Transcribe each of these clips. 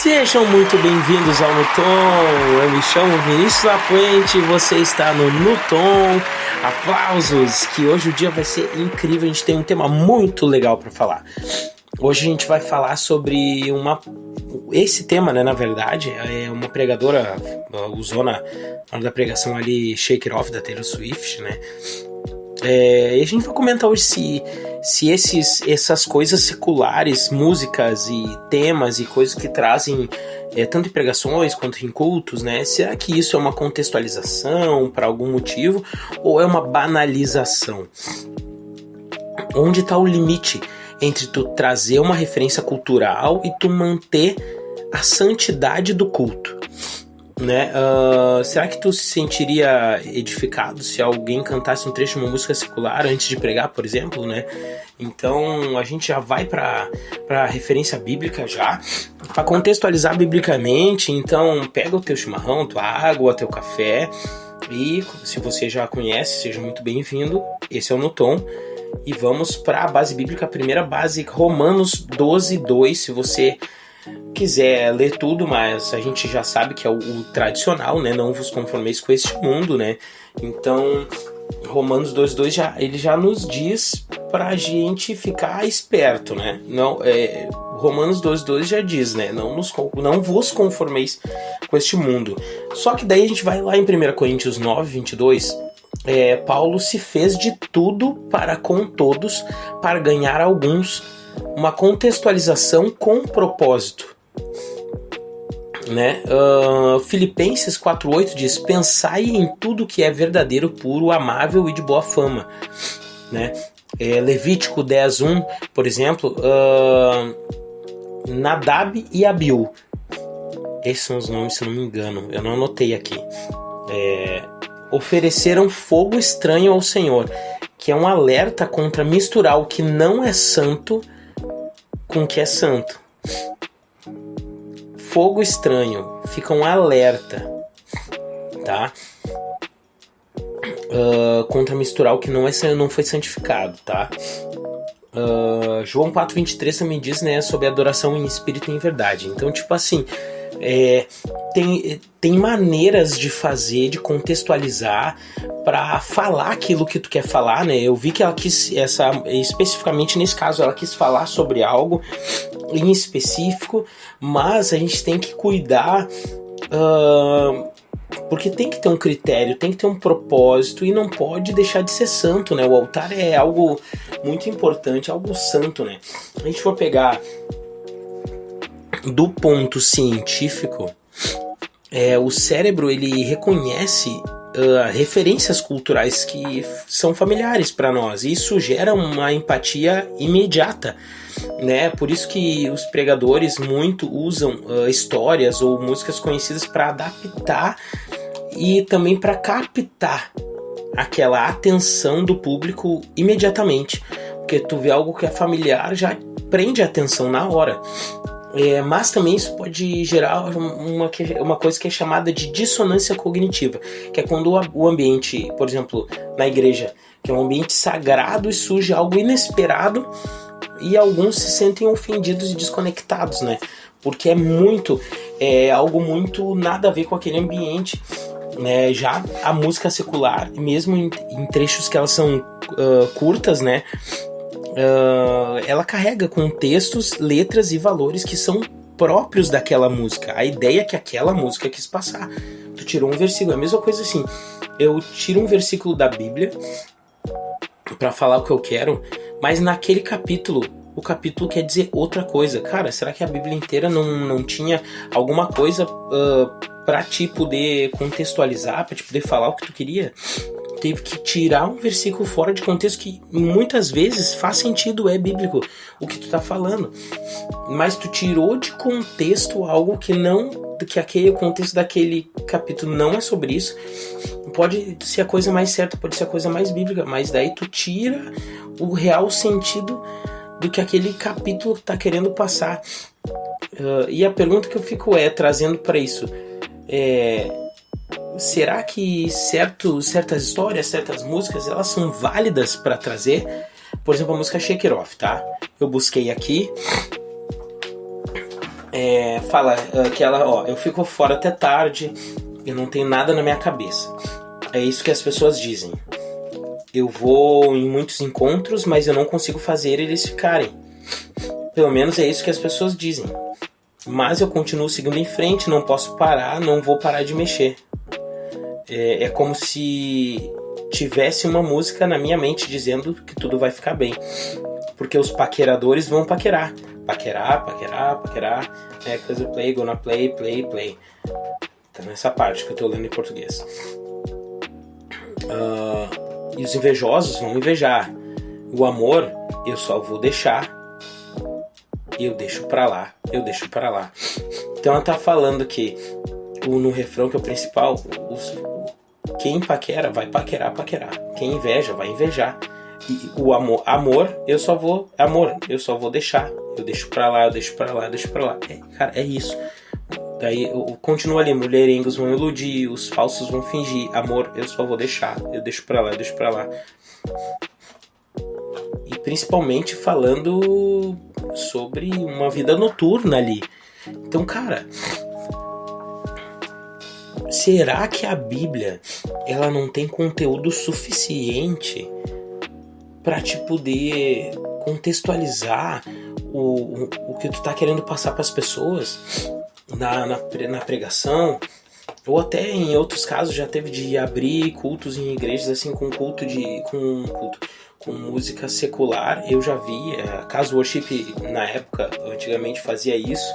Sejam muito bem-vindos ao Nuton. Eu me chamo Vinícius Lapuente e você está no Nuton. Aplausos, que hoje o dia vai ser incrível. A gente tem um tema muito legal para falar. Hoje a gente vai falar sobre esse tema, né, na verdade, é uma pregadora, usou na hora da pregação ali Shake It Off da Taylor Swift, né? E a gente vai comentar hoje se essas coisas seculares, músicas e temas e coisas que trazem tanto em pregações quanto em cultos, né? Será que isso é uma contextualização para algum motivo ou é uma banalização? Onde está o limite entre tu trazer uma referência cultural e tu manter a santidade do culto, né? Será que tu se sentiria edificado se alguém cantasse um trecho de uma música secular antes de pregar, por exemplo, né? Então a gente já vai para a referência bíblica já, para contextualizar biblicamente. Então pega o teu chimarrão, tua água, teu café e, se você já conhece, seja muito bem-vindo. Esse é o Nuton. E vamos para a base bíblica, a primeira base, Romanos 12:2. Se você quiser ler tudo, mas a gente já sabe que é o tradicional, né? Não vos conformeis com este mundo, né? Então, Romanos 12:2 ele já nos diz pra gente ficar esperto, né? Não, Romanos 12:2 já diz, né? Não vos conformeis com este mundo. Só que daí a gente vai lá em 1 Coríntios 9:22. Paulo se fez de tudo para com todos, para ganhar alguns. Uma contextualização com propósito, né? Filipenses 4:8 diz: pensai em tudo que é verdadeiro, puro, amável e de boa fama, né? Levítico 10:1, por exemplo, Nadab e Abiú, esses são os nomes, se não me engano, eu não anotei aqui. Ofereceram fogo estranho ao Senhor, que é um alerta contra misturar o que não é santo com o que é santo. Fogo estranho, fica um alerta, tá? Contra misturar o que não foi santificado, tá? João 4:23 também diz, né, sobre adoração em espírito e em verdade. Então, tipo assim, tem maneiras de fazer, de contextualizar para falar aquilo que tu quer falar, né? Eu vi que ela quis, especificamente nesse caso, ela quis falar sobre algo em específico, mas a gente tem que cuidar, porque tem que ter um critério, tem que ter um propósito e não pode deixar de ser santo, né? O altar é algo muito importante, algo santo, né? Se a gente for pegar do ponto científico, o cérebro ele reconhece referências culturais que são familiares para nós. Isso gera uma empatia imediata, né? Por isso que os pregadores muito usam histórias ou músicas conhecidas para adaptar e também para captar aquela atenção do público imediatamente, porque tu vê algo que é familiar, já prende a atenção na hora. Mas também isso pode gerar uma coisa que é chamada de dissonância cognitiva, que é quando o ambiente, por exemplo, na igreja, que é um ambiente sagrado, e surge algo inesperado e alguns se sentem ofendidos e desconectados, né? Porque é algo muito nada a ver com aquele ambiente, né? Já a música secular, mesmo em trechos que elas são curtas, né? Ela carrega contextos, letras e valores que são próprios daquela música, a ideia que aquela música quis passar. Tu tirou um versículo, é a mesma coisa assim, eu tiro um versículo da Bíblia para falar o que eu quero, mas naquele capítulo, o capítulo quer dizer outra coisa. Cara, será que a Bíblia inteira não tinha alguma coisa para te poder contextualizar, para te poder falar o que tu queria? Teve que tirar um versículo fora de contexto que muitas vezes faz sentido, é bíblico o que tu tá falando, mas tu tirou de contexto algo que aquele contexto daquele capítulo não é sobre isso. Pode ser a coisa mais certa, pode ser a coisa mais bíblica, mas daí tu tira o real sentido do que aquele capítulo tá querendo passar. E a pergunta que eu fico trazendo para isso será que certas histórias, certas músicas, elas são válidas para trazer? Por exemplo, a música Shake It Off, tá? Eu busquei aqui. fala que ela, eu fico fora até tarde, eu não tenho nada na minha cabeça. É isso que as pessoas dizem. Eu vou em muitos encontros, mas eu não consigo fazer eles ficarem. Pelo menos é isso que as pessoas dizem. Mas eu continuo seguindo em frente, não posso parar, não vou parar de mexer. É como se tivesse uma música na minha mente dizendo que tudo vai ficar bem. Porque os paqueradores vão paquerar. Paquerar. Cause you play, gonna play. Tá nessa parte que eu tô lendo em português. E os invejosos vão invejar. O amor eu só vou deixar. Eu deixo pra lá. Então ela tá falando que no refrão, que é o principal, quem paquera vai paquerar. Quem inveja vai invejar. E o amor eu só vou deixar. Eu deixo pra lá. Cara, é isso. Daí eu continuo ali, mulherengos vão iludir, os falsos vão fingir. Amor, eu só vou deixar. Eu deixo pra lá. E principalmente falando sobre uma vida noturna ali. Então, cara, será que a Bíblia ela não tem conteúdo suficiente para te poder contextualizar o que tu tá querendo passar para as pessoas na pregação? Ou até em outros casos já teve de abrir cultos em igrejas assim com música secular. Eu já vi, a Casa Worship na época, antigamente fazia isso.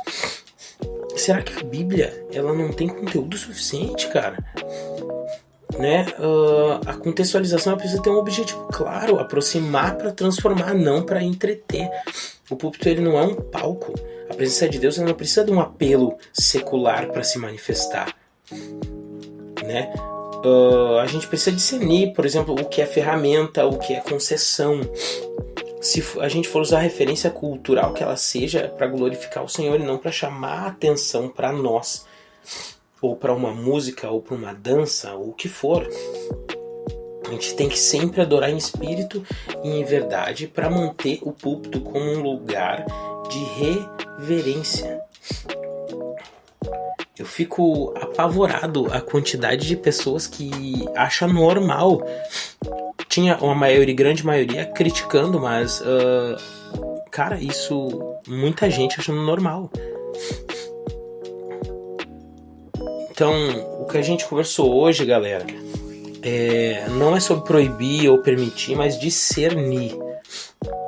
Será que a Bíblia ela não tem conteúdo suficiente, cara? Né? A contextualização precisa ter um objetivo claro, aproximar para transformar, não para entreter. O púlpito ele não é um palco. A presença de Deus ela não precisa de um apelo secular para se manifestar, né? A gente precisa discernir, por exemplo, o que é ferramenta, o que é concessão. Se a gente for usar referência cultural, que ela seja para glorificar o Senhor e não para chamar a atenção para nós, ou para uma música, ou para uma dança, ou o que for. A gente tem que sempre adorar em espírito e em verdade para manter o púlpito como um lugar de reverência. Eu fico apavorado a quantidade de pessoas que acham normal. Tinha uma grande maioria criticando, mas cara, isso muita gente achando normal. Então, o que a gente conversou hoje, galera, não é sobre proibir ou permitir, mas discernir.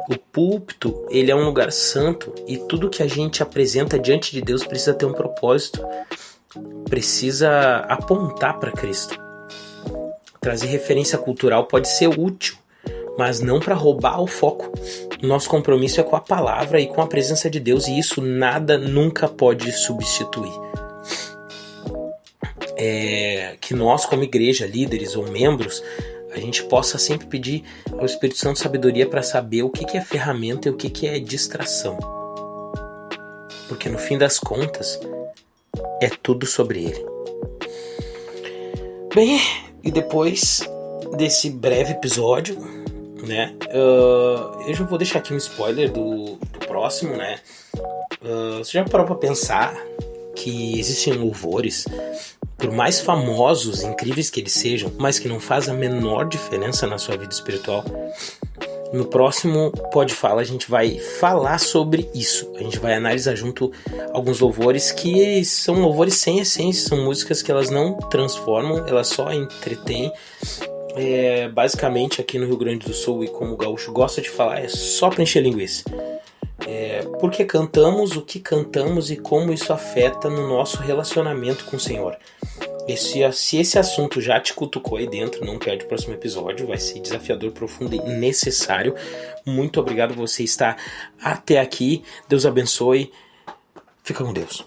O púlpito, ele é um lugar santo e tudo que a gente apresenta diante de Deus precisa ter um propósito, precisa apontar para Cristo. Trazer referência cultural pode ser útil, mas não para roubar o foco. Nosso compromisso é com a palavra e com a presença de Deus, e isso nada nunca pode substituir. Que nós, como igreja, líderes ou membros, a gente possa sempre pedir ao Espírito Santo sabedoria para saber o que é ferramenta e o que é distração. Porque no fim das contas, é tudo sobre ele. Bem, e depois desse breve episódio, né, eu já vou deixar aqui um spoiler do próximo, né? Você já parou para pensar que existem louvores, por mais famosos, incríveis que eles sejam, mas que não faz a menor diferença na sua vida espiritual? No próximo Pode Fala a gente vai falar sobre isso. A gente vai analisar junto alguns louvores que são louvores sem essência, são músicas que elas não transformam, elas só entretêm. Basicamente aqui no Rio Grande do Sul, e como o gaúcho gosta de falar, é só pra encher linguiça. Porque cantamos, o que cantamos e como isso afeta no nosso relacionamento com o Senhor. Se esse assunto já te cutucou aí dentro, não perde o próximo episódio, vai ser desafiador, profundo e necessário. Muito obrigado por você estar até aqui. Deus abençoe. Fica com Deus.